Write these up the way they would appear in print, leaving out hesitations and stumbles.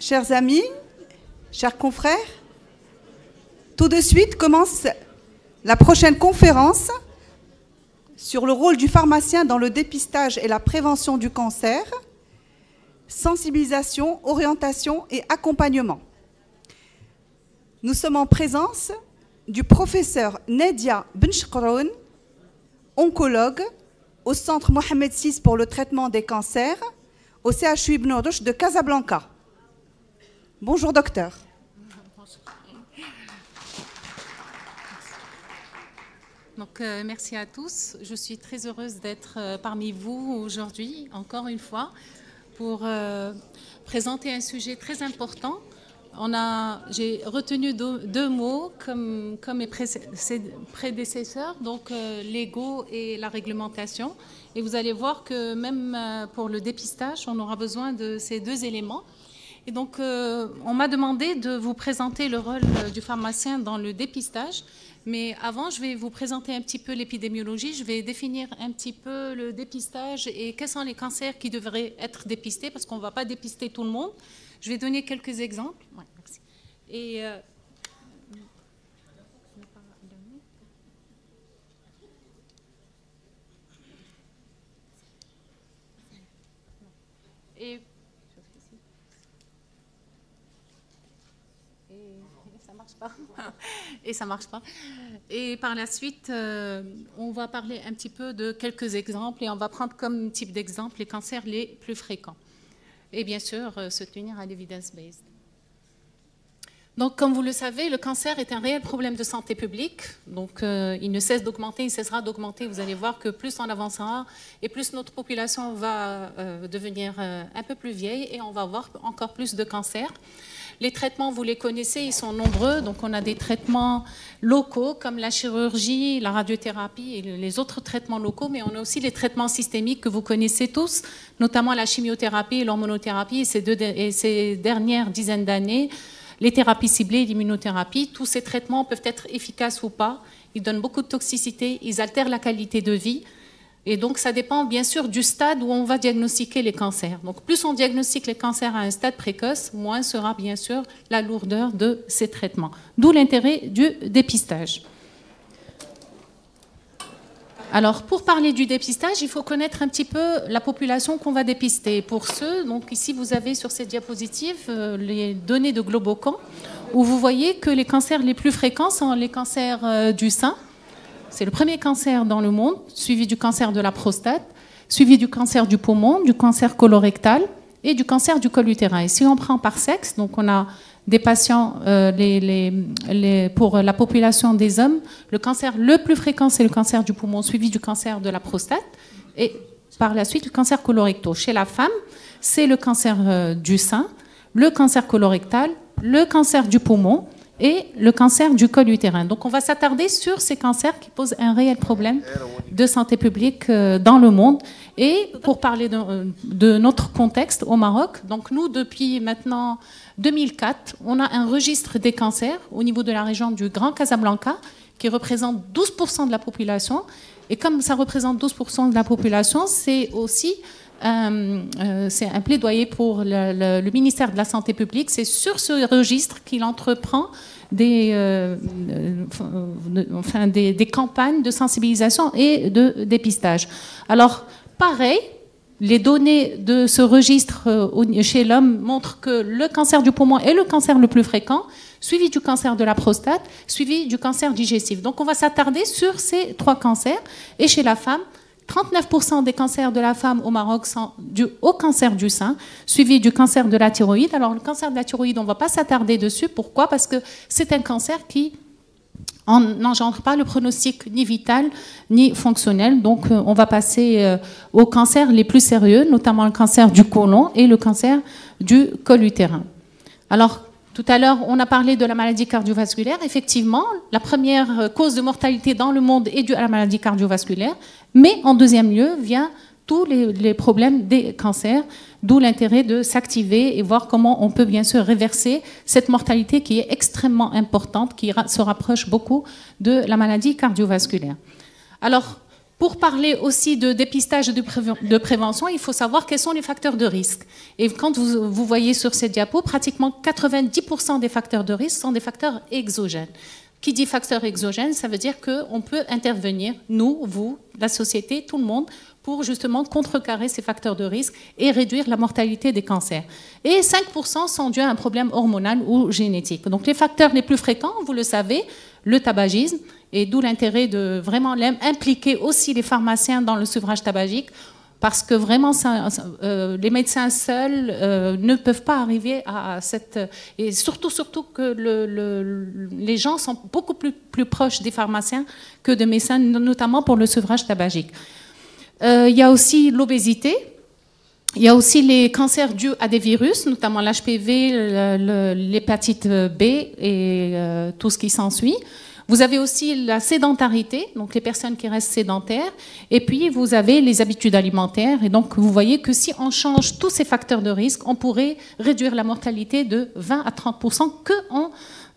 Chers amis, chers confrères, tout de suite commence la prochaine conférence sur le rôle du pharmacien dans le dépistage et la prévention du cancer, sensibilisation, orientation et accompagnement. Nous sommes en présence du professeur Nadia Benchkroun, oncologue au centre Mohamed VI pour le traitement des cancers au CHU Ibn Rushd de Casablanca. Bonjour docteur. Donc, merci à tous. Je suis très heureuse d'être parmi vous aujourd'hui, encore une fois, pour présenter un sujet très important. J'ai retenu deux mots comme mes prédécesseurs, donc l'ego et la réglementation. Et vous allez voir que même pour le dépistage, on aura besoin de ces deux éléments. Et donc, on m'a demandé de vous présenter le rôle du pharmacien dans le dépistage. Mais avant, je vais vous présenter un petit peu l'épidémiologie. Je vais définir un petit peu le dépistage et quels sont les cancers qui devraient être dépistés, parce qu'on ne va pas dépister tout le monde. Je vais donner quelques exemples. Ouais, merci. Ça marche pas. Et par la suite, on va parler un petit peu de quelques exemples et on va prendre comme type d'exemple les cancers les plus fréquents. Et bien sûr, se tenir à l'évidence-based. Donc, comme vous le savez, le cancer est un réel problème de santé publique. Donc, il ne cesse d'augmenter, il cessera d'augmenter. Vous allez voir que plus on avancera et plus notre population va devenir un peu plus vieille et on va avoir encore plus de cancers. Les traitements, vous les connaissez, ils sont nombreux. Donc, on a des traitements locaux comme la chirurgie, la radiothérapie et les autres traitements locaux, mais on a aussi les traitements systémiques que vous connaissez tous, notamment la chimiothérapie et l'hormonothérapie. Et ces dernières dizaines d'années, les thérapies ciblées, l'immunothérapie, tous ces traitements peuvent être efficaces ou pas. Ils donnent beaucoup de toxicité, ils altèrent la qualité de vie. Et donc, ça dépend bien sûr du stade où on va diagnostiquer les cancers. Donc, plus on diagnostique les cancers à un stade précoce, moins sera bien sûr la lourdeur de ces traitements. D'où l'intérêt du dépistage. Alors, pour parler du dépistage, il faut connaître un petit peu la population qu'on va dépister. Pour ceux, donc ici, vous avez sur cette diapositive les données de Globocan, où vous voyez que les cancers les plus fréquents sont les cancers du sein. C'est le premier cancer dans le monde, suivi du cancer de la prostate, suivi du cancer du poumon, du cancer colorectal et du cancer du col utérin. Et si on prend par sexe, donc on a des patients, pour la population des hommes, le cancer le plus fréquent, c'est le cancer du poumon, suivi du cancer de la prostate, et par la suite, le cancer colorectal. Chez la femme, c'est le cancer du sein, le cancer colorectal, le cancer du poumon, et le cancer du col utérin. Donc, on va s'attarder sur ces cancers qui posent un réel problème de santé publique dans le monde. Et pour parler de notre contexte au Maroc, donc nous, depuis maintenant 2004, on a un registre des cancers au niveau de la région du Grand Casablanca qui représente 12% de la population. Et comme ça représente 12% de la population, c'est aussi c'est un plaidoyer pour le ministère de la Santé publique. C'est sur ce registre qu'il entreprend des campagnes de sensibilisation et de dépistage. Alors, pareil, les données de ce registre chez l'homme montrent que le cancer du poumon est le cancer le plus fréquent, suivi du cancer de la prostate, suivi du cancer digestif. Donc, on va s'attarder sur ces trois cancers. Et chez la femme, 39% des cancers de la femme au Maroc sont dus au cancer du sein, suivi du cancer de la thyroïde. Alors, le cancer de la thyroïde, on ne va pas s'attarder dessus. Pourquoi? Parce que c'est un cancer qui n'engendre pas le pronostic ni vital ni fonctionnel. Donc, on va passer aux cancers les plus sérieux, notamment le cancer du côlon et le cancer du col utérin. Alors, tout à l'heure, on a parlé de la maladie cardiovasculaire. Effectivement, la première cause de mortalité dans le monde est due à la maladie cardiovasculaire. Mais en deuxième lieu, vient tous les problèmes des cancers, d'où l'intérêt de s'activer et voir comment on peut bien sûr réverser cette mortalité qui est extrêmement importante, qui se rapproche beaucoup de la maladie cardiovasculaire. Alors, Pour parler aussi de dépistage et de prévention, il faut savoir quels sont les facteurs de risque. Et quand vous voyez sur ces diapos, pratiquement 90% des facteurs de risque sont des facteurs exogènes. Qui dit facteur exogène, ça veut dire qu'on peut intervenir, nous, vous, la société, tout le monde, pour justement contrecarrer ces facteurs de risque et réduire la mortalité des cancers. Et 5% sont dus à un problème hormonal ou génétique. Donc les facteurs les plus fréquents, vous le savez, le tabagisme, et d'où l'intérêt de vraiment impliquer aussi les pharmaciens dans le sevrage tabagique, parce que vraiment, les médecins seuls ne peuvent pas arriver à cette... Et surtout que les gens sont beaucoup plus proches des pharmaciens que des médecins, notamment pour le sevrage tabagique. Il y a aussi l'obésité. Il y a aussi les cancers dus à des virus, notamment l'HPV, l'hépatite B et tout ce qui s'ensuit. Vous avez aussi la sédentarité, donc les personnes qui restent sédentaires, et puis vous avez les habitudes alimentaires. Et donc vous voyez que si on change tous ces facteurs de risque, on pourrait réduire la mortalité de 20 à 30%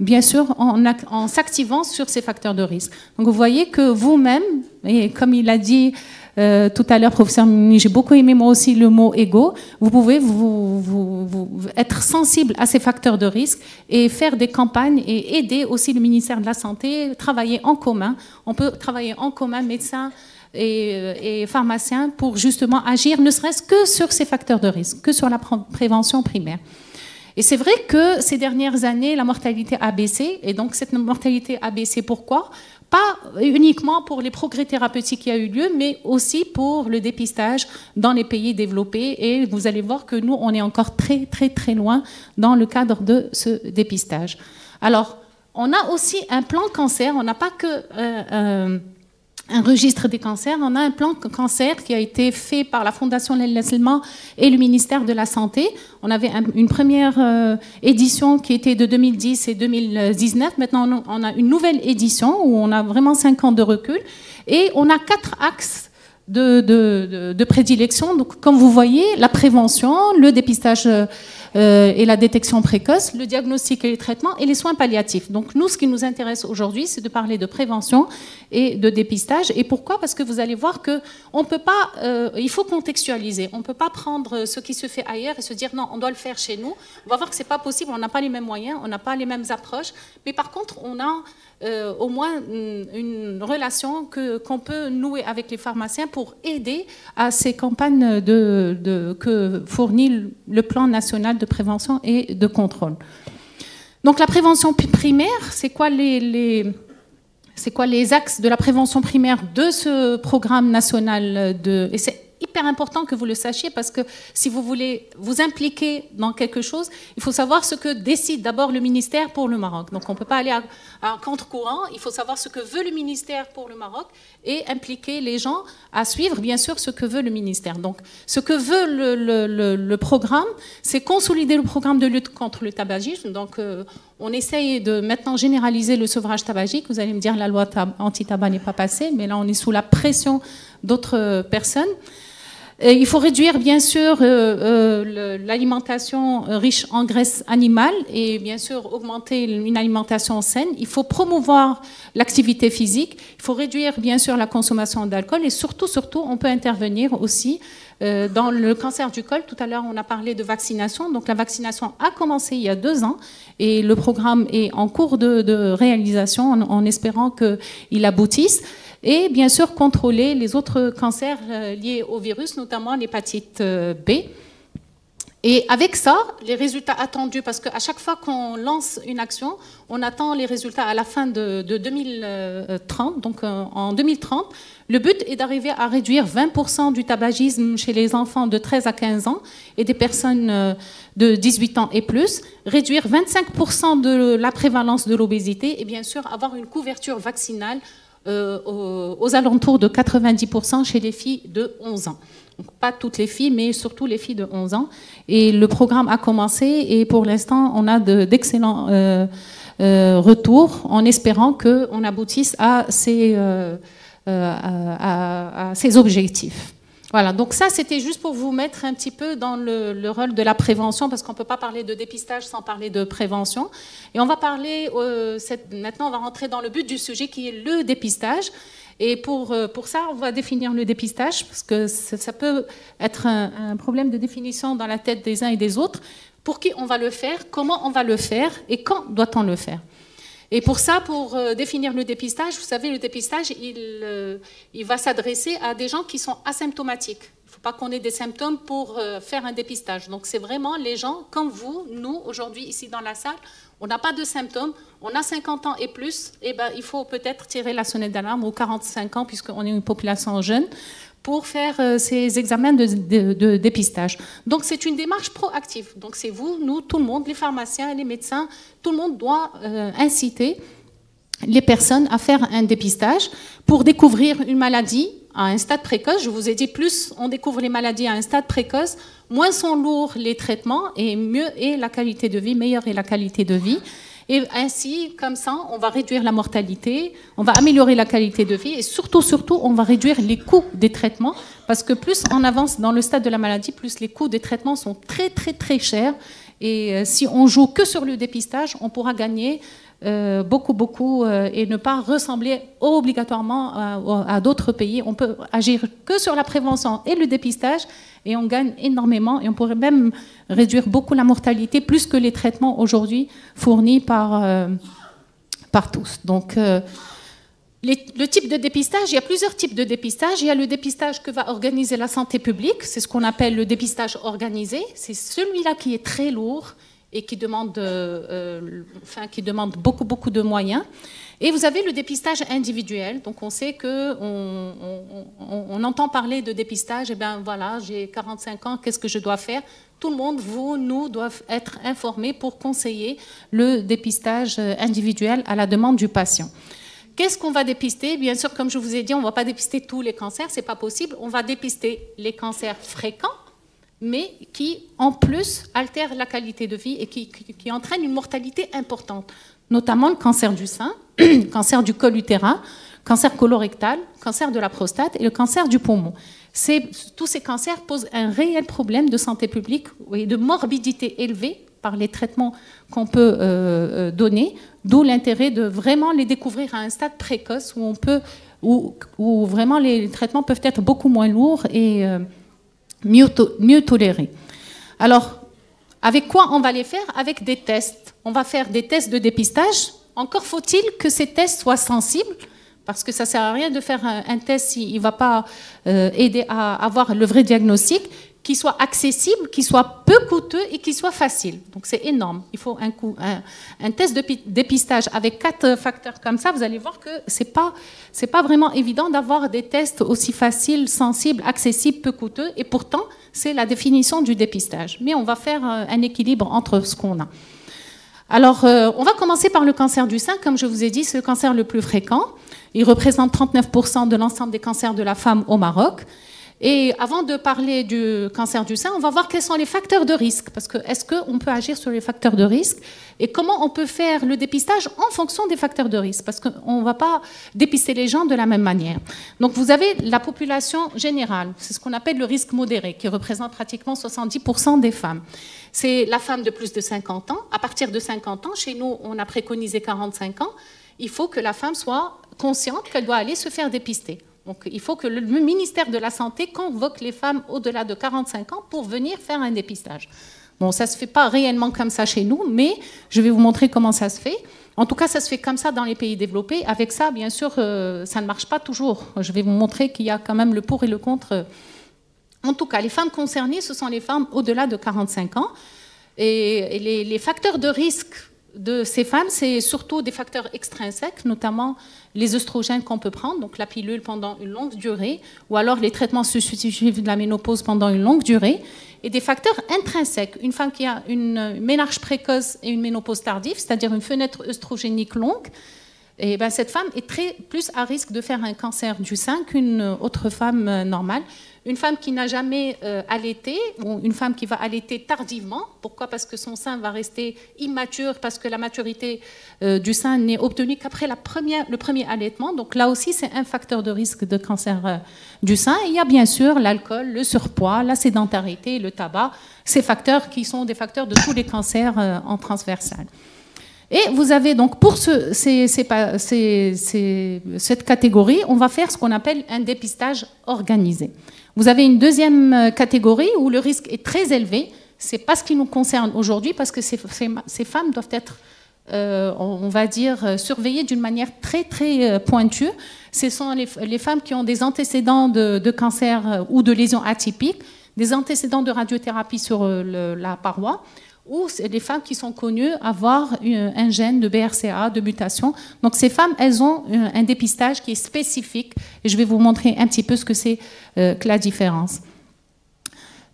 bien sûr, en s'activant sur ces facteurs de risque. Donc vous voyez que vous-même, et comme il a dit tout à l'heure, professeur Mini, j'ai beaucoup aimé moi aussi le mot égo, vous pouvez vous être sensible à ces facteurs de risque et faire des campagnes et aider aussi le ministère de la Santé, travailler en commun. On peut travailler en commun, médecins et pharmaciens, pour justement agir, ne serait-ce que sur ces facteurs de risque, que sur la prévention primaire. Et c'est vrai que ces dernières années, la mortalité a baissé. Et donc, cette mortalité a baissé, pourquoi ? Pas uniquement pour les progrès thérapeutiques qui a eu lieu, mais aussi pour le dépistage dans les pays développés. Et vous allez voir que nous, on est encore très, très, très loin dans le cadre de ce dépistage. Alors, on a aussi un plan cancer. On n'a pas que... un registre des cancers. On a un plan cancer qui a été fait par la Fondation Lela Selma et le ministère de la Santé. On avait une première édition qui était de 2010 et 2019. Maintenant, on a une nouvelle édition où on a vraiment 5 ans de recul. Et on a 4 axes de prédilection. Donc, comme vous voyez, la prévention, le dépistage et la détection précoce, le diagnostic et les traitements et les soins palliatifs. Donc nous, ce qui nous intéresse aujourd'hui, c'est de parler de prévention et de dépistage. Et pourquoi ? Parce que vous allez voir que on peut pas, il faut contextualiser. On ne peut pas prendre ce qui se fait ailleurs et se dire non, on doit le faire chez nous. On va voir que c'est pas possible. On n'a pas les mêmes moyens, on n'a pas les mêmes approches. Mais par contre, on a au moins une relation qu'on peut nouer avec les pharmaciens pour aider à ces campagnes que fournit le plan national de prévention et de contrôle. Donc la prévention primaire, c'est quoi les axes de la prévention primaire de ce programme national et c'est hyper important que vous le sachiez parce que si vous voulez vous impliquer dans quelque chose, il faut savoir ce que décide d'abord le ministère pour le Maroc. Donc on ne peut pas aller à contre-courant, il faut savoir ce que veut le ministère pour le Maroc et impliquer les gens à suivre bien sûr ce que veut le ministère. Donc ce que veut le programme, c'est consolider le programme de lutte contre le tabagisme. Donc on essaye de maintenant généraliser le sevrage tabagique. Vous allez me dire la loi anti-tabac n'est pas passée, mais là on est sous la pression d'autres personnes. Il faut réduire bien sûr l'alimentation riche en graisse animale et bien sûr augmenter une alimentation saine. Il faut promouvoir l'activité physique. Il faut réduire bien sûr la consommation d'alcool et surtout on peut intervenir aussi dans le cancer du col. Tout à l'heure on a parlé de vaccination. Donc la vaccination a commencé il y a 2 ans et le programme est en cours de réalisation en espérant qu'il aboutisse. Et bien sûr contrôler les autres cancers liés au virus, notamment l'hépatite B. Et avec ça, les résultats attendus, parce qu'à chaque fois qu'on lance une action, on attend les résultats à la fin de 2030. Donc en 2030, le but est d'arriver à réduire 20% du tabagisme chez les enfants de 13 à 15 ans et des personnes de 18 ans et plus, réduire 25% de la prévalence de l'obésité et bien sûr avoir une couverture vaccinale aux alentours de 90% chez les filles de 11 ans. Donc, pas toutes les filles, mais surtout les filles de 11 ans. Et le programme a commencé et pour l'instant, on a d'excellents retours en espérant qu'on aboutisse à ces objectifs. Voilà, donc ça c'était juste pour vous mettre un petit peu dans le rôle de la prévention parce qu'on ne peut pas parler de dépistage sans parler de prévention. Et on va parler, maintenant on va rentrer dans le but du sujet qui est le dépistage. Et pour ça, on va définir le dépistage, parce que ça peut être un problème de définition dans la tête des uns et des autres. Pour qui on va le faire, comment on va le faire et quand doit-on le faire. Et pour ça, pour définir le dépistage, vous savez, le dépistage, il va s'adresser à des gens qui sont asymptomatiques. Il ne faut pas qu'on ait des symptômes pour faire un dépistage. Donc, c'est vraiment les gens comme vous, nous, aujourd'hui, ici dans la salle, on n'a pas de symptômes, on a 50 ans et plus, et ben, il faut peut-être tirer la sonnette d'alarme aux 45 ans, puisqu'on est une population jeune, pour faire ces examens de dépistage. Donc, c'est une démarche proactive. Donc, c'est vous, nous, tout le monde, les pharmaciens, les médecins, tout le monde doit inciter les personnes à faire un dépistage pour découvrir une maladie à un stade précoce. Je vous ai dit, plus on découvre les maladies à un stade précoce, moins sont lourds les traitements et mieux est la qualité de vie, meilleure est la qualité de vie. Et ainsi, comme ça, on va réduire la mortalité, on va améliorer la qualité de vie et surtout, on va réduire les coûts des traitements parce que plus on avance dans le stade de la maladie, plus les coûts des traitements sont très, très, très chers. Et si on joue que sur le dépistage, on pourra gagner beaucoup et ne pas ressembler obligatoirement à d'autres pays. On peut agir que sur la prévention et le dépistage et on gagne énormément et on pourrait même réduire beaucoup la mortalité plus que les traitements aujourd'hui fournis par tous. Donc le type de dépistage, il y a plusieurs types de dépistage. Il y a le dépistage que va organiser la santé publique, c'est ce qu'on appelle le dépistage organisé. C'est celui-là qui est très lourd et qui demande beaucoup de moyens. Et vous avez le dépistage individuel. Donc on sait qu'on entend parler de dépistage. Et bien voilà, j'ai 45 ans, qu'est-ce que je dois faire? Tout le monde, vous, nous, doivent être informés pour conseiller le dépistage individuel à la demande du patient. Qu'est-ce qu'on va dépister? Bien sûr, comme je vous ai dit, on ne va pas dépister tous les cancers, ce n'est pas possible. On va dépister les cancers fréquents, mais qui, en plus, altèrent la qualité de vie et qui entraînent une mortalité importante, notamment le cancer du sein, le cancer du col utérin, cancer colorectal, cancer de la prostate et le cancer du poumon. Tous ces cancers posent un réel problème de santé publique et de morbidité élevée par les traitements qu'on peut donner, d'où l'intérêt de vraiment les découvrir à un stade précoce où vraiment les traitements peuvent être beaucoup moins lourds et mieux tolérés. Alors, avec quoi on va les faire? Avec des tests. On va faire des tests de dépistage. Encore faut-il que ces tests soient sensibles, parce que ça ne sert à rien de faire un test s'il ne va pas aider à avoir le vrai diagnostic, qui soit accessible, qui soit peu coûteux et qui soit facile. Donc c'est énorme. Il faut un test de dépistage avec 4 facteurs comme ça. Vous allez voir que c'est pas vraiment évident d'avoir des tests aussi faciles, sensibles, accessibles, peu coûteux. Et pourtant, c'est la définition du dépistage. Mais on va faire un équilibre entre ce qu'on a. Alors, on va commencer par le cancer du sein. Comme je vous ai dit, c'est le cancer le plus fréquent. Il représente 39% de l'ensemble des cancers de la femme au Maroc. Et avant de parler du cancer du sein, on va voir quels sont les facteurs de risque. Parce que est-ce qu'on peut agir sur les facteurs de risque? Et comment on peut faire le dépistage en fonction des facteurs de risque? Parce qu'on ne va pas dépister les gens de la même manière. Donc vous avez la population générale. C'est ce qu'on appelle le risque modéré, qui représente pratiquement 70% des femmes. C'est la femme de plus de 50 ans. À partir de 50 ans, chez nous, on a préconisé 45 ans. Il faut que la femme soit consciente qu'elle doit aller se faire dépister. Donc, il faut que le ministère de la Santé convoque les femmes au-delà de 45 ans pour venir faire un dépistage. Bon, ça ne se fait pas réellement comme ça chez nous, mais je vais vous montrer comment ça se fait. En tout cas, ça se fait comme ça dans les pays développés. Avec ça, bien sûr, ça ne marche pas toujours. Je vais vous montrer qu'il y a quand même le pour et le contre. En tout cas, les femmes concernées, ce sont les femmes au-delà de 45 ans. Et les facteurs de risque de ces femmes, c'est surtout des facteurs extrinsèques, notamment les œstrogènes qu'on peut prendre, donc la pilule pendant une longue durée, ou alors les traitements substitutifs de la ménopause pendant une longue durée, et des facteurs intrinsèques. Une femme qui a une ménarche précoce et une ménopause tardive, c'est-à-dire une fenêtre œstrogénique longue, et ben cette femme est plus à risque de faire un cancer du sein qu'une autre femme normale. Une femme qui n'a jamais allaité, ou une femme qui va allaiter tardivement. Pourquoi? Parce que son sein va rester immature, parce que la maturité du sein n'est obtenue qu'après le premier allaitement. Donc là aussi, c'est un facteur de risque de cancer du sein. Et il y a bien sûr l'alcool, le surpoids, la sédentarité, le tabac. Ces facteurs qui sont des facteurs de tous les cancers en transversal. Et vous avez donc pour cette catégorie, on va faire ce qu'on appelle un dépistage organisé. Vous avez une deuxième catégorie où le risque est très élevé. C'est pas ce qui nous concerne aujourd'hui parce que ces femmes doivent être, on va dire, surveillées d'une manière très très pointue. Ce sont les femmes qui ont des antécédents de cancer ou de lésions atypiques, des antécédents de radiothérapie sur la paroi, ou c'est des femmes qui sont connues avoir un gène de BRCA, de mutation. Donc ces femmes, elles ont un dépistage qui est spécifique. Et je vais vous montrer un petit peu ce que c'est que la différence.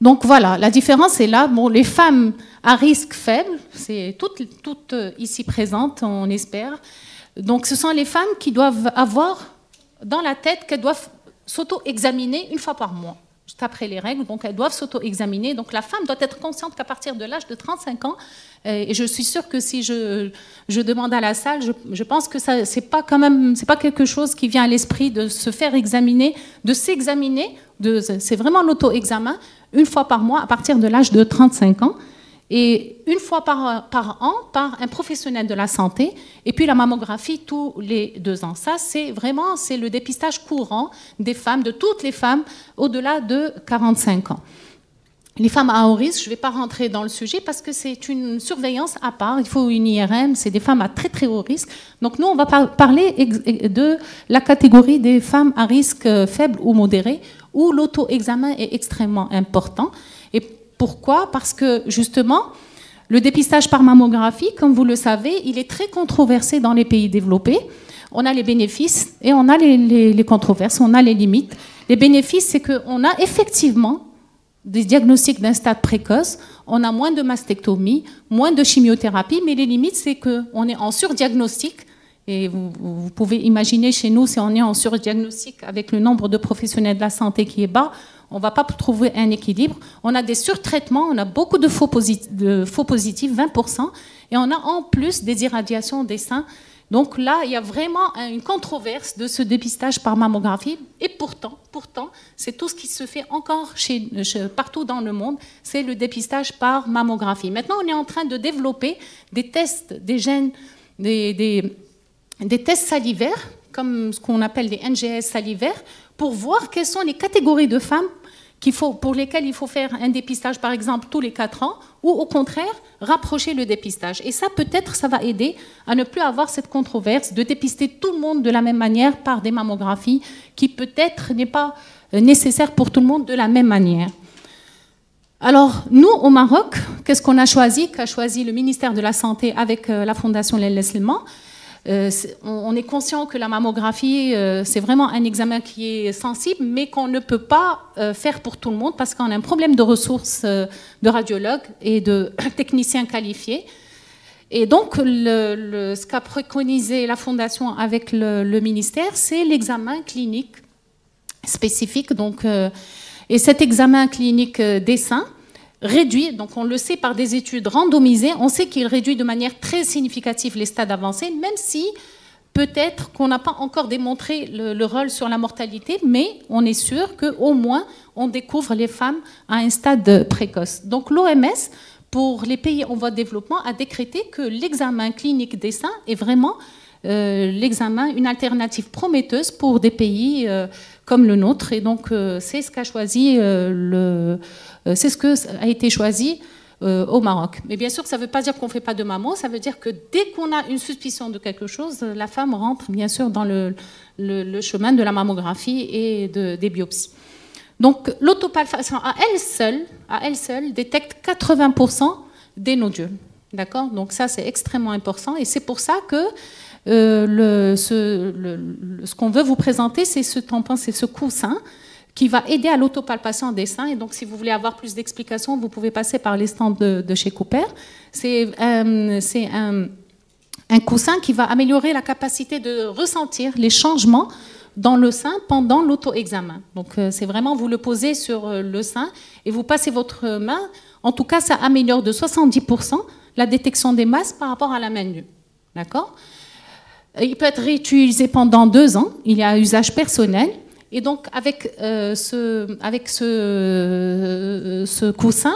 Donc voilà, la différence est là. Bon, les femmes à risque faible, c'est toutes ici présentes, on espère. Donc ce sont les femmes qui doivent avoir dans la tête qu'elles doivent s'auto-examiner une fois par mois, juste après les règles. Donc elles doivent s'auto-examiner. Donc la femme doit être consciente qu'à partir de l'âge de 35 ans, et je suis sûre que si je demande à la salle, je pense que ça, c'est pas quelque chose qui vient à l'esprit de se faire examiner, de s'examiner. C'est vraiment l'auto-examen une fois par mois à partir de l'âge de 35 ans. Et une fois par an par un professionnel de la santé, et puis la mammographie tous les 2 ans. Ça, c'est le dépistage courant des femmes, de toutes les femmes au-delà de 45 ans. Les femmes à haut risque, je ne vais pas rentrer dans le sujet parce que c'est une surveillance à part. Il faut une IRM, c'est des femmes à très très haut risque. Donc nous, on va parler de la catégorie des femmes à risque faible ou modéré, où l'auto-examen est extrêmement important. Et pourquoi? Parce que justement, le dépistage par mammographie, comme vous le savez, il est très controversé dans les pays développés. On a les bénéfices et on a les controverses, on a les limites. Les bénéfices, c'est qu'on a effectivement des diagnostics d'un stade précoce, on a moins de mastectomie, moins de chimiothérapie, mais les limites, c'est qu'on est en surdiagnostic. Et vous pouvez imaginer chez nous, si on est en surdiagnostic avec le nombre de professionnels de la santé qui est bas, on ne va pas trouver un équilibre. On a des surtraitements, on a beaucoup de faux positifs, 20%, et on a en plus des irradiations des seins. Donc là, il y a vraiment une controverse de ce dépistage par mammographie. Et pourtant, c'est tout ce qui se fait encore partout dans le monde, c'est le dépistage par mammographie. Maintenant, on est en train de développer des tests, des gènes, des tests salivaires, comme ce qu'on appelle des NGS salivaires, pour voir quelles sont les catégories de femmes pour lesquelles il faut faire un dépistage, par exemple, tous les 4 ans, ou au contraire, rapprocher le dépistage. Et ça, peut-être, ça va aider à ne plus avoir cette controverse de dépister tout le monde de la même manière par des mammographies qui, peut-être, n'est pas nécessaire pour tout le monde de la même manière. Alors, nous, au Maroc, qu'est-ce qu'on a choisi? Qu'a choisi le ministère de la Santé avec la Fondation Lel Lesleman. On est conscient que la mammographie, c'est vraiment un examen qui est sensible, mais qu'on ne peut pas faire pour tout le monde parce qu'on a un problème de ressources de radiologues et de techniciens qualifiés. Et donc, ce qu'a préconisé la Fondation avec le ministère, c'est l'examen clinique spécifique. Donc, et cet examen clinique des seins réduit, donc on le sait par des études randomisées, on sait qu'il réduit de manière très significative les stades avancés, même si peut-être qu'on n'a pas encore démontré le rôle sur la mortalité, mais on est sûr qu'au moins on découvre les femmes à un stade précoce. Donc l'OMS, pour les pays en voie de développement, a décrété que l'examen clinique des seins est vraiment une alternative prometteuse pour des pays comme le nôtre. Et donc c'est ce qu'a choisi c'est ce que a été choisi au Maroc. Mais bien sûr, ça ne veut pas dire qu'on ne fait pas de mammo, ça veut dire que dès qu'on a une suspicion de quelque chose, la femme rentre bien sûr dans le chemin de la mammographie et des biopsies. Donc l'autopalpation à elle seule détecte 80% des nodules. D'accord? Donc ça, c'est extrêmement important et c'est pour ça que ce qu'on veut vous présenter, c'est ce tampon, c'est ce coussin qui va aider à l'autopalpation des seins. Et donc, si vous voulez avoir plus d'explications, vous pouvez passer par les stands de chez Cooper. C'est un coussin qui va améliorer la capacité de ressentir les changements dans le sein pendant l'auto-examen. Donc, c'est vraiment, vous le posez sur le sein et vous passez votre main. En tout cas, ça améliore de 70% la détection des masses par rapport à la main nue. D'accord ? Il peut être réutilisé pendant 2 ans. Il y a usage personnel. Et donc, avec ce coussin,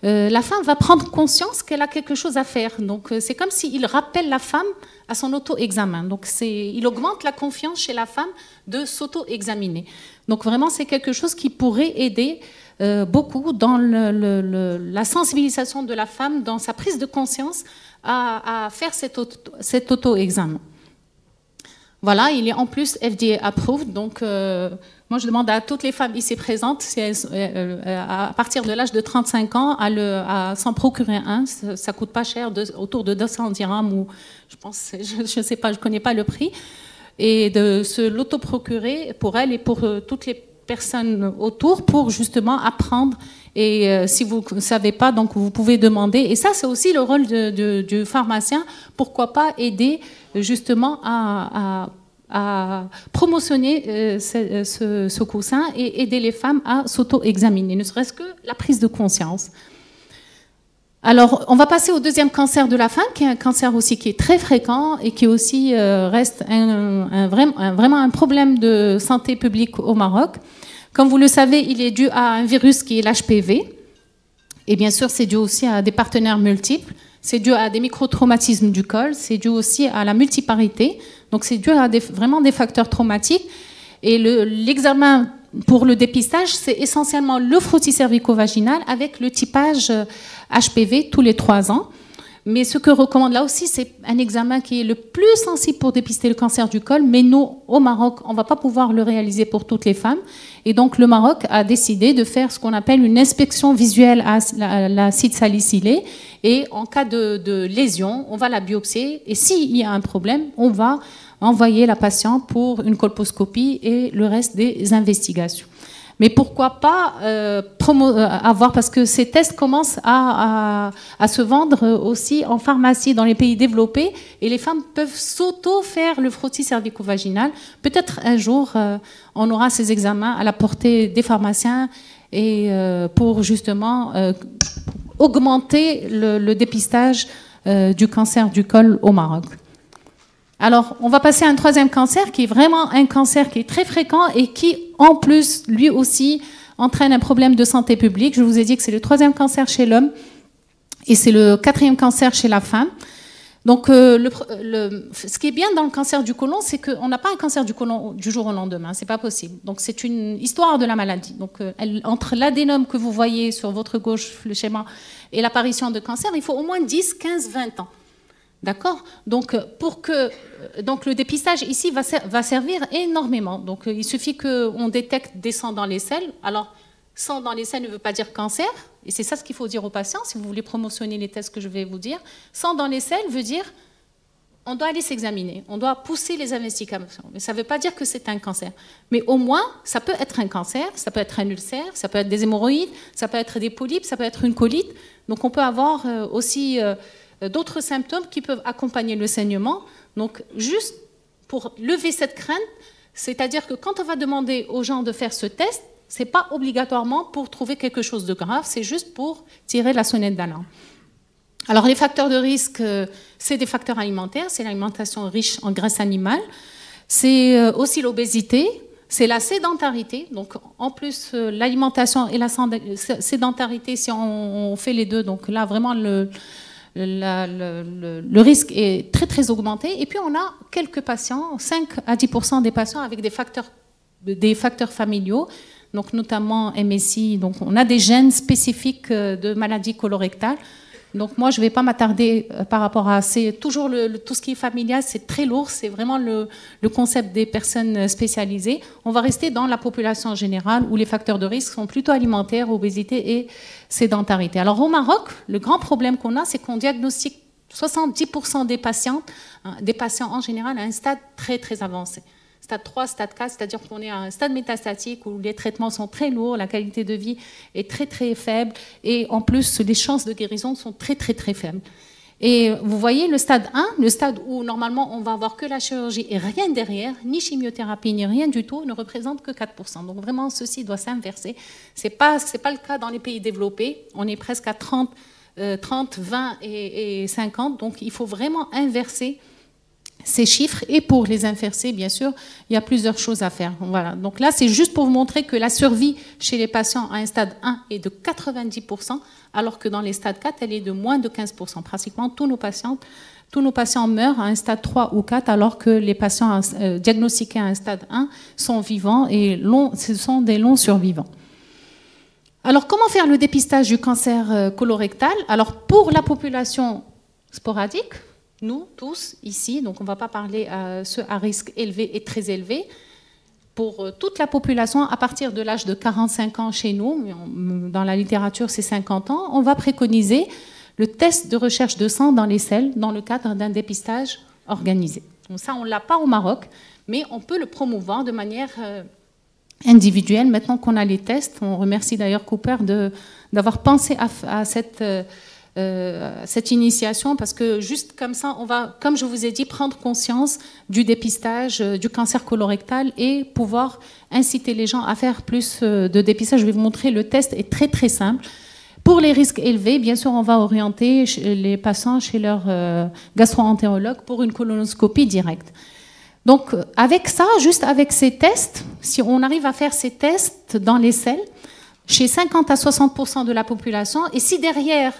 la femme va prendre conscience qu'elle a quelque chose à faire. Donc, c'est comme s'il rappelle la femme à son auto-examen. Donc, il augmente la confiance chez la femme de s'auto-examiner. Donc, vraiment, c'est quelque chose qui pourrait aider beaucoup dans la sensibilisation de la femme, dans sa prise de conscience à faire cet auto-examen. Voilà, il est en plus FDA approved, donc moi je demande à toutes les femmes ici présentes, si à partir de l'âge de 35 ans, à s'en procurer un. Ça coûte pas cher, autour de 200 dirhams, ou je pense, je sais pas, je connais pas le prix, et de se l'auto-procurer pour elle et pour toutes les personnes autour, pour justement apprendre. Et si vous ne savez pas, donc vous pouvez demander. Et ça, c'est aussi le rôle du pharmacien. Pourquoi pas aider justement à promotionner ce coussin et aider les femmes à s'auto-examiner, ne serait-ce que la prise de conscience. Alors, on va passer au deuxième cancer de la femme, qui est un cancer aussi qui est très fréquent et qui aussi reste vraiment un problème de santé publique au Maroc. Comme vous le savez, il est dû à un virus qui est l'HPV. Et bien sûr, c'est dû aussi à des partenaires multiples. C'est dû à des microtraumatismes du col. C'est dû aussi à la multiparité. Donc, c'est dû à vraiment des facteurs traumatiques. Et l'examen pour le dépistage, c'est essentiellement le frottis cervico-vaginal avec le typage HPV tous les 3 ans. Mais ce que recommande là aussi, c'est un examen qui est le plus sensible pour dépister le cancer du col. Mais nous, au Maroc, on ne va pas pouvoir le réaliser pour toutes les femmes. Et donc, le Maroc a décidé de faire ce qu'on appelle une inspection visuelle à l'acide salicylé. Et en cas de lésion, on va la biopsier. Et s'il y a un problème, on va envoyer la patiente pour une colposcopie et le reste des investigations. Mais pourquoi pas avoir, parce que ces tests commencent à se vendre aussi en pharmacie dans les pays développés, et les femmes peuvent s'auto-faire le frottis cervico-vaginal. Peut-être un jour, on aura ces examens à la portée des pharmaciens et pour justement augmenter le dépistage du cancer du col au Maroc. Alors, on va passer à un troisième cancer qui est vraiment un cancer qui est très fréquent et qui, en plus, lui aussi, entraîne un problème de santé publique. Je vous ai dit que c'est le 3e cancer chez l'homme et c'est le 4e cancer chez la femme. Donc, ce qui est bien dans le cancer du côlon, c'est qu'on n'a pas un cancer du côlon du jour au lendemain. C'est pas possible. Donc, c'est une histoire de la maladie. Donc, entre l'adénome que vous voyez sur votre gauche, le schéma, et l'apparition de cancer, il faut au moins 10, 15, 20 ans. D'accord ? Donc, donc, le dépistage ici va servir énormément. Donc, il suffit qu'on détecte des sangs dans les selles. Alors, sang dans les selles ne veut pas dire cancer. Et c'est ça ce qu'il faut dire aux patients, si vous voulez promotionner les tests que je vais vous dire. Sang dans les selles veut dire on doit aller s'examiner, on doit pousser les investigations. Mais ça ne veut pas dire que c'est un cancer. Mais au moins, ça peut être un cancer, ça peut être un ulcère, ça peut être des hémorroïdes, ça peut être des polypes, ça peut être une colite. Donc, on peut avoir aussi d'autres symptômes qui peuvent accompagner le saignement. Donc, juste pour lever cette crainte, c'est-à-dire que quand on va demander aux gens de faire ce test, ce n'est pas obligatoirement pour trouver quelque chose de grave, c'est juste pour tirer la sonnette d'alarme. Alors, les facteurs de risque, c'est des facteurs alimentaires, c'est l'alimentation riche en graisse animale, c'est aussi l'obésité, c'est la sédentarité. Donc, en plus, l'alimentation et la sédentarité, si on fait les deux, donc là, vraiment, le risque est très, très augmenté. Et puis, on a quelques patients, 5 à 10% des patients avec des facteurs familiaux, donc notamment MSI. Donc, on a des gènes spécifiques de maladies colorectales. Donc, moi, je ne vais pas m'attarder par rapport à... C'est toujours tout ce qui est familial, c'est très lourd. C'est vraiment le concept des personnes spécialisées. On va rester dans la population générale où les facteurs de risque sont plutôt alimentaires, obésité et sédentarité. Alors, au Maroc, le grand problème qu'on a, c'est qu'on diagnostique 70% des patients en général à un stade très, très avancé. Stade 3, stade 4, c'est-à-dire qu'on est à un stade métastatique où les traitements sont très lourds, la qualité de vie est très, très faible et en plus, les chances de guérison sont très, très, très faibles. Et vous voyez, le stade 1, le stade où normalement on va avoir que la chirurgie et rien derrière, ni chimiothérapie, ni rien du tout, ne représente que 4%. Donc vraiment, ceci doit s'inverser. C'est pas le cas dans les pays développés. On est presque à 30, 20 et 50. Donc il faut vraiment inverser ces chiffres et pour les inverser, bien sûr, il y a plusieurs choses à faire. Voilà. Donc là, c'est juste pour vous montrer que la survie chez les patients à un stade 1 est de 90%, alors que dans les stades 4, elle est de moins de 15%. Pratiquement tous nos patients meurent à un stade 3 ou 4, alors que les patients diagnostiqués à un stade 1 sont vivants et ce sont des longs survivants. Alors, comment faire le dépistage du cancer colorectal? Alors, pour la population sporadique, nous tous ici, donc on ne va pas parler à ceux à risque élevé et très élevé, pour toute la population à partir de l'âge de 45 ans chez nous, dans la littérature c'est 50 ans, on va préconiser le test de recherche de sang dans les selles dans le cadre d'un dépistage organisé. Donc ça, on ne l'a pas au Maroc, mais on peut le promouvoir de manière individuelle. Maintenant qu'on a les tests, on remercie d'ailleurs Cooper d'avoir pensé à cette initiation, parce que juste comme ça, on va, comme je vous ai dit, prendre conscience du dépistage du cancer colorectal et pouvoir inciter les gens à faire plus de dépistage. Je vais vous montrer, le test est très très simple. Pour les risques élevés, bien sûr, on va orienter les patients chez leur gastro-entérologue pour une colonoscopie directe. Donc, avec ça, juste avec ces tests, si on arrive à faire ces tests dans les selles, chez 50 à 60% de la population, et si derrière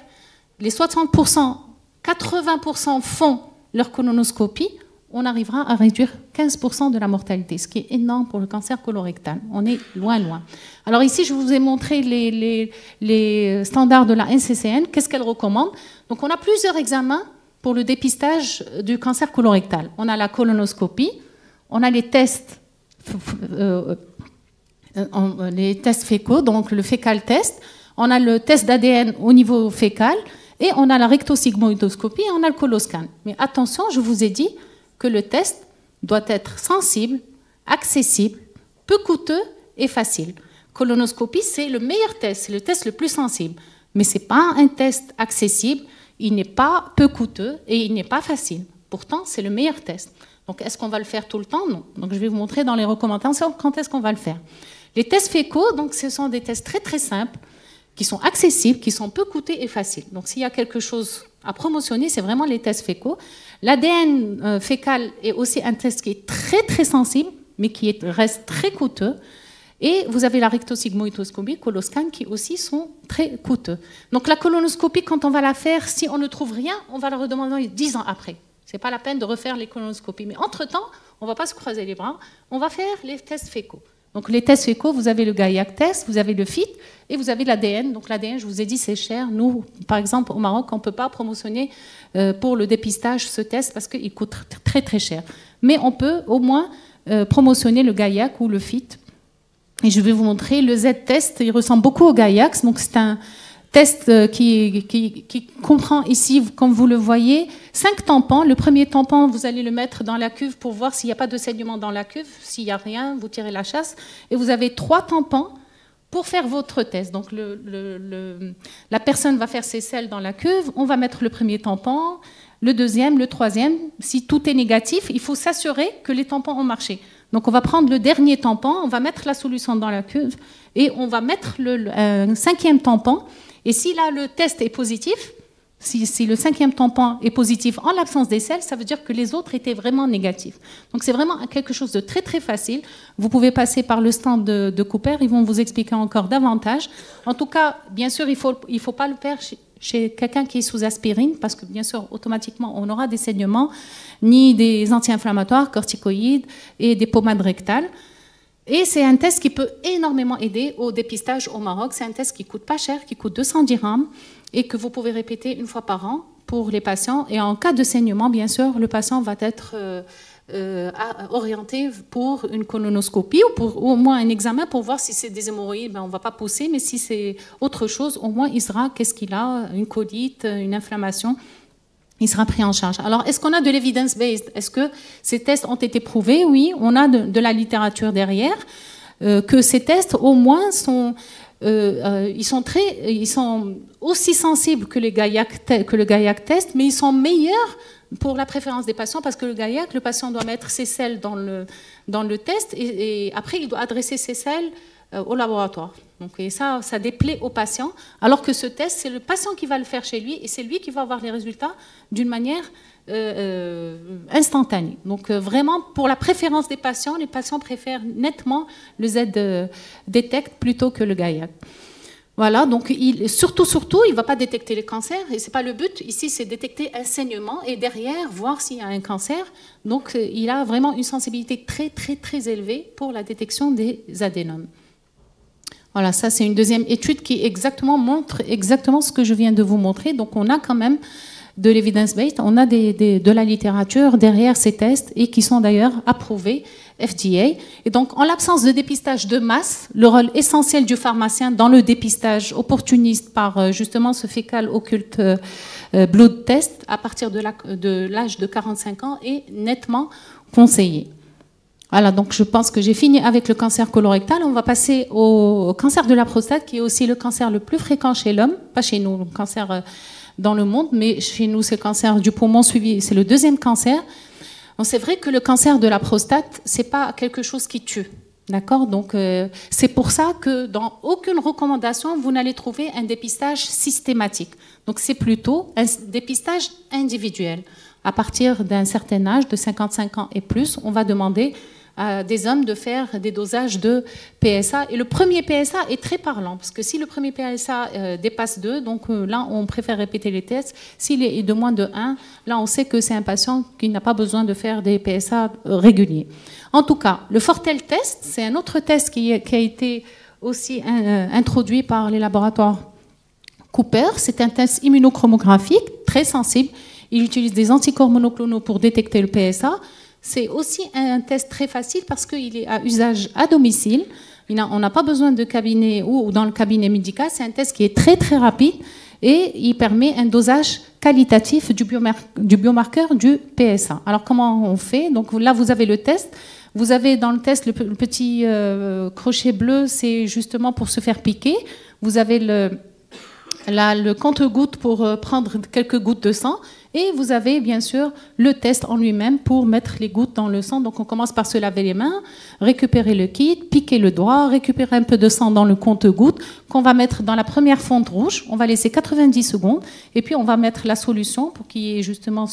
les 60%, 80% font leur colonoscopie, on arrivera à réduire 15% de la mortalité, ce qui est énorme pour le cancer colorectal. On est loin, loin. Alors ici, je vous ai montré les standards de la NCCN. Qu'est-ce qu'elle recommande? Donc, on a plusieurs examens pour le dépistage du cancer colorectal. On a la colonoscopie, on a les tests fécaux, donc le fécal test, on a le test d'ADN au niveau fécal, et on a la rectosigmoïdoscopie et on a le coloscan. Mais attention, je vous ai dit que le test doit être sensible, accessible, peu coûteux et facile. Colonoscopie, c'est le meilleur test, c'est le test le plus sensible. Mais ce n'est pas un test accessible, il n'est pas peu coûteux et il n'est pas facile. Pourtant, c'est le meilleur test. Donc, est-ce qu'on va le faire tout le temps? Non. Donc, je vais vous montrer dans les recommandations quand est-ce qu'on va le faire. Les tests fécaux, donc, ce sont des tests très, très simples, qui sont accessibles, qui sont peu coûteux et faciles. Donc, s'il y a quelque chose à promotionner, c'est vraiment les tests fécaux. L'ADN fécal est aussi un test qui est très, très sensible, mais qui reste très coûteux. Et vous avez la rectosigmoïdoscopie, coloscan, qui aussi sont très coûteux. Donc, la colonoscopie, quand on va la faire, si on ne trouve rien, on va la redemander 10 ans après. Ce n'est pas la peine de refaire les colonoscopies. Mais entre-temps, on ne va pas se croiser les bras, on va faire les tests fécaux. Donc, les tests fécaux, vous avez le Gaillac test, vous avez le FIT et vous avez l'ADN. Donc, l'ADN, je vous ai dit, c'est cher. Nous, par exemple, au Maroc, on ne peut pas promotionner pour le dépistage ce test parce qu'il coûte très, très cher. Mais on peut au moins promotionner le Gaillac ou le FIT. Et je vais vous montrer le Z-test. Il ressemble beaucoup au Gaillac. Donc, c'est un test qui comprend ici, comme vous le voyez, 5 tampons. Le premier tampon, vous allez le mettre dans la cuve pour voir s'il n'y a pas de saignement dans la cuve. S'il n'y a rien, vous tirez la chasse. Et vous avez 3 tampons pour faire votre test. Donc, la personne va faire ses selles dans la cuve. On va mettre le premier tampon, le deuxième, le troisième. Si tout est négatif, il faut s'assurer que les tampons ont marché. Donc, on va prendre le dernier tampon, on va mettre la solution dans la cuve et on va mettre un 5e tampon. Et si là, le test est positif, si le 5e tampon est positif en l'absence des selles, ça veut dire que les autres étaient vraiment négatifs. Donc, c'est vraiment quelque chose de très, très facile. Vous pouvez passer par le stand de Cooper, ils vont vous expliquer encore davantage. En tout cas, bien sûr, il faut pas le faire chez quelqu'un qui est sous aspirine, parce que bien sûr, automatiquement, on aura des saignements, ni des anti-inflammatoires, corticoïdes et des pommades rectales. Et c'est un test qui peut énormément aider au dépistage au Maroc. C'est un test qui ne coûte pas cher, qui coûte 200 dirhams et que vous pouvez répéter une fois par an pour les patients. Et en cas de saignement, bien sûr, le patient va être orienté pour une colonoscopie ou pour au moins un examen pour voir si c'est des hémorroïdes. Ben, on ne va pas pousser, mais si c'est autre chose, au moins il sera, qu'est-ce qu'il a, une colite, une inflammation, il sera pris en charge. Alors, est-ce qu'on a de l'evidence-based? Est-ce que ces tests ont été prouvés? Oui, on a de la littérature derrière, que ces tests, au moins, ils sont aussi sensibles que le Gaillac test, mais ils sont meilleurs pour la préférence des patients, parce que le Gaillac, le patient doit mettre ses selles dans le test et après, il doit adresser ses selles au laboratoire. Donc, et ça déplaît au patient, alors que ce test, c'est le patient qui va le faire chez lui et c'est lui qui va avoir les résultats d'une manière instantanée. Donc vraiment, pour la préférence des patients, les patients préfèrent nettement le Z-Detect plutôt que le GAIAC. Voilà, donc surtout, il ne va pas détecter les cancers, et ce n'est pas le but. Ici, c'est détecter un saignement et derrière, voir s'il y a un cancer. Donc, il a vraiment une sensibilité très, très, très élevée pour la détection des adénomes. Voilà, ça, c'est une deuxième étude qui montre exactement ce que je viens de vous montrer. Donc, on a quand même de l'evidence-based, on a de la littérature derrière ces tests et qui sont d'ailleurs approuvés FDA. Et donc, en l'absence de dépistage de masse, le rôle essentiel du pharmacien dans le dépistage opportuniste par justement ce fécal occulte blood test à partir de l'âge de 45 ans est nettement conseillé. Voilà, donc je pense que j'ai fini avec le cancer colorectal. On va passer au cancer de la prostate, qui est aussi le cancer le plus fréquent chez l'homme, pas chez nous, le cancer dans le monde, mais chez nous, c'est le cancer du poumon suivi, c'est le deuxième cancer. C'est vrai que le cancer de la prostate, c'est pas quelque chose qui tue, d'accord? Donc c'est pour ça que dans aucune recommandation, vous n'allez trouver un dépistage systématique. Donc c'est plutôt un dépistage individuel. À partir d'un certain âge, de 55 ans et plus, on va demander à des hommes de faire des dosages de PSA. Et le premier PSA est très parlant, parce que si le premier PSA dépasse 2, donc là, on préfère répéter les tests. S'il est de moins de 1, là, on sait que c'est un patient qui n'a pas besoin de faire des PSA réguliers. En tout cas, le Fortel test, c'est un autre test qui a été aussi introduit par les laboratoires Cooper. C'est un test immunochromographique très sensible. Il utilise des anticorps monoclonaux pour détecter le PSA. C'est aussi un test très facile parce qu'il est à usage à domicile. On n'a pas besoin de cabinet ou dans le cabinet médical. C'est un test qui est très très rapide et il permet un dosage qualitatif du biomarqueur du PSA. Alors comment on fait? Donc là vous avez le test. Vous avez dans le test le petit crochet bleu, c'est justement pour se faire piquer. Vous avez le compte-gouttes pour prendre quelques gouttes de sang. Et vous avez bien sûr le test en lui-même pour mettre les gouttes dans le sang. Donc on commence par se laver les mains, récupérer le kit, piquer le doigt, récupérer un peu de sang dans le compte-gouttes qu'on va mettre dans la première fonte rouge. On va laisser 90 secondes et puis on va mettre la solution pour qu'il y ait justement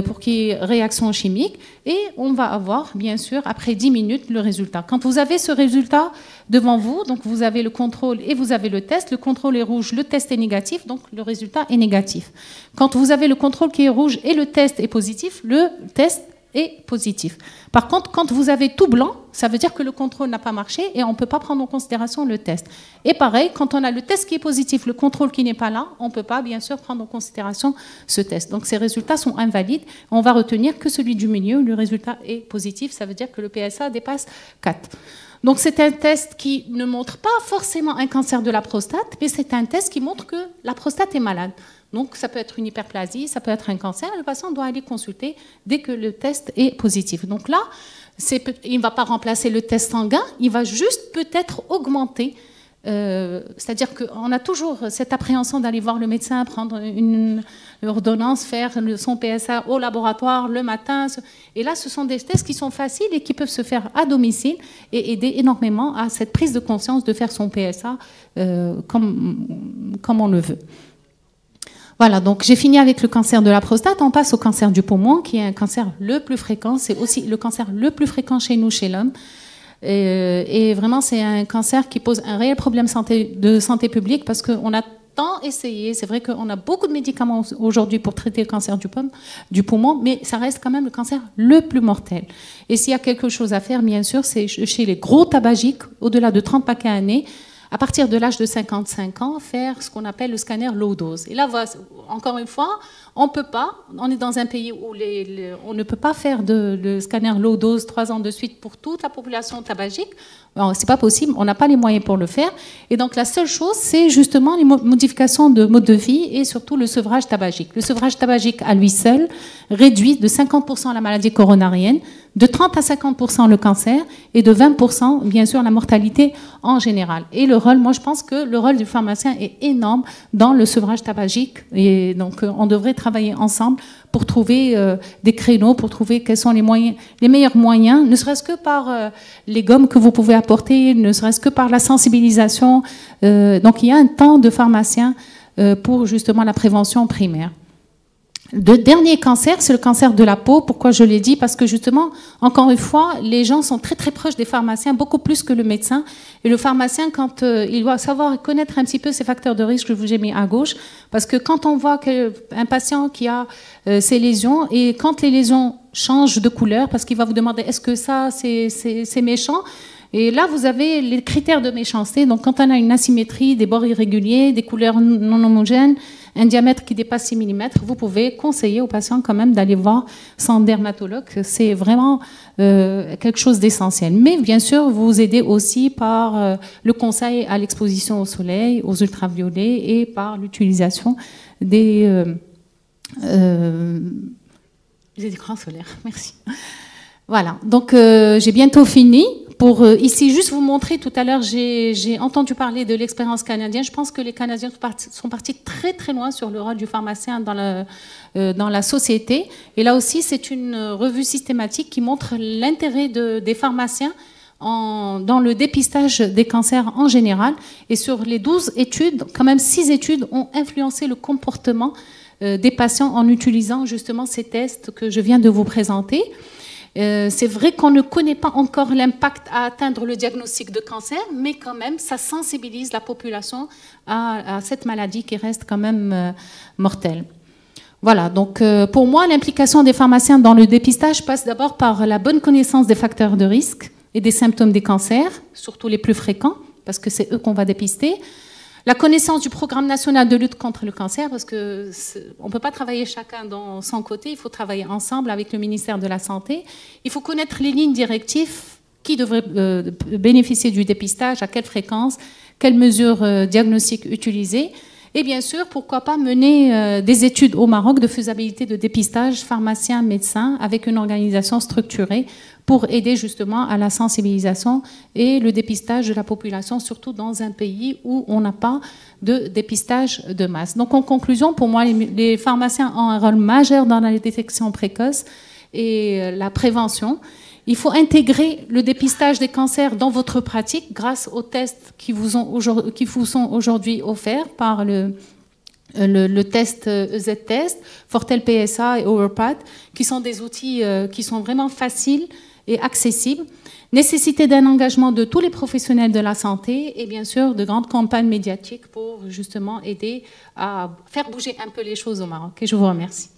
pour qu'il y ait réaction chimique. Et on va avoir bien sûr après 10 minutes le résultat. Quand vous avez ce résultat devant vous, donc vous avez le contrôle et vous avez le test. Le contrôle est rouge, le test est négatif, donc le résultat est négatif. Quand vous avez le contrôle qui est rouge et le test est positif, le test est positif. Par contre, quand vous avez tout blanc, ça veut dire que le contrôle n'a pas marché et on ne peut pas prendre en considération le test. Et pareil, quand on a le test qui est positif, le contrôle qui n'est pas là, on ne peut pas bien sûr prendre en considération ce test. Donc ces résultats sont invalides. On va retenir que celui du milieu, le résultat est positif, ça veut dire que le PSA dépasse 4. Donc c'est un test qui ne montre pas forcément un cancer de la prostate, mais c'est un test qui montre que la prostate est malade. Donc ça peut être une hyperplasie, ça peut être un cancer, le patient doit aller consulter dès que le test est positif. Donc là, il ne va pas remplacer le test sanguin, il va juste peut-être augmenter. C'est-à-dire qu'on a toujours cette appréhension d'aller voir le médecin, prendre une ordonnance, faire son PSA au laboratoire le matin. Et là, ce sont des tests qui sont faciles et qui peuvent se faire à domicile et aider énormément à cette prise de conscience de faire son PSA comme on le veut. Voilà, donc j'ai fini avec le cancer de la prostate. On passe au cancer du poumon, qui est un cancer le plus fréquent. C'est aussi le cancer le plus fréquent chez nous, chez l'homme. Et vraiment, c'est un cancer qui pose un réel problème de santé publique parce qu'on a tant essayé. C'est vrai qu'on a beaucoup de médicaments aujourd'hui pour traiter le cancer du poumon, mais ça reste quand même le cancer le plus mortel. Et s'il y a quelque chose à faire, bien sûr, c'est chez les gros tabagiques, au-delà de 30 paquets à l'année, à partir de l'âge de 55 ans, faire ce qu'on appelle le scanner low dose. Et là, encore une fois, on peut pas, on est dans un pays où on ne peut pas faire le scanner low dose 3 ans de suite pour toute la population tabagique. C'est pas possible, on n'a pas les moyens pour le faire. Et donc la seule chose, c'est justement les modifications de mode de vie et surtout le sevrage tabagique. Le sevrage tabagique à lui seul réduit de 50% la maladie coronarienne, de 30 à 50% le cancer et de 20% bien sûr la mortalité en général. Et le rôle, moi je pense que le rôle du pharmacien est énorme dans le sevrage tabagique et donc on devrait travailler ensemble pour trouver des créneaux, pour trouver quels sont les meilleurs moyens, ne serait-ce que par les gommes que vous pouvez apporter, ne serait-ce que par la sensibilisation. Donc il y a un temps de pharmacien pour justement la prévention primaire. Le dernier cancer, c'est le cancer de la peau. Pourquoi je l'ai dit? Parce que justement, encore une fois, les gens sont très très proches des pharmaciens, beaucoup plus que le médecin. Et le pharmacien, quand il doit savoir connaître un petit peu ces facteurs de risque que je vous ai mis à gauche, parce que quand on voit un patient qui a ces lésions, et quand les lésions changent de couleur, parce qu'il va vous demander est-ce que ça c'est méchant? Et là, vous avez les critères de méchanceté. Donc, quand on a une asymétrie, des bords irréguliers, des couleurs non homogènes, un diamètre qui dépasse 6 mm, vous pouvez conseiller aux patients quand même d'aller voir son dermatologue. C'est vraiment quelque chose d'essentiel. Mais bien sûr, vous vous aidez aussi par le conseil à l'exposition au soleil, aux ultraviolets et par l'utilisation des écrans solaires. Merci. Voilà, donc j'ai bientôt fini. Pour ici, juste vous montrer, tout à l'heure, j'ai entendu parler de l'expérience canadienne. Je pense que les Canadiens sont partis très très loin sur le rôle du pharmacien dans la société. Et là aussi, c'est une revue systématique qui montre l'intérêt des pharmaciens dans le dépistage des cancers en général. Et sur les 12 études, quand même 6 études ont influencé le comportement des patients en utilisant justement ces tests que je viens de vous présenter. C'est vrai qu'on ne connaît pas encore l'impact à atteindre le diagnostic de cancer, mais quand même, ça sensibilise la population à cette maladie qui reste quand même mortelle. Voilà, donc pour moi, l'implication des pharmaciens dans le dépistage passe d'abord par la bonne connaissance des facteurs de risque et des symptômes des cancers, surtout les plus fréquents, parce que c'est eux qu'on va dépister. La connaissance du programme national de lutte contre le cancer, parce qu'on ne peut pas travailler chacun dans son côté, il faut travailler ensemble avec le ministère de la Santé. Il faut connaître les lignes directives, qui devrait bénéficier du dépistage, à quelle fréquence, quelles mesures diagnostiques utiliser. Et bien sûr, pourquoi pas mener des études au Maroc de faisabilité de dépistage pharmacien-médecin avec une organisation structurée pour aider justement à la sensibilisation et le dépistage de la population, surtout dans un pays où on n'a pas de dépistage de masse. Donc en conclusion, pour moi, les pharmaciens ont un rôle majeur dans la détection précoce et la prévention. Il faut intégrer le dépistage des cancers dans votre pratique grâce aux tests qui vous sont aujourd'hui offerts par le test EZ-Test, Fortel PSA et Overpath, qui sont des outils qui sont vraiment faciles et accessibles. Nécessité d'un engagement de tous les professionnels de la santé et bien sûr de grandes campagnes médiatiques pour justement aider à faire bouger un peu les choses au Maroc. Et je vous remercie.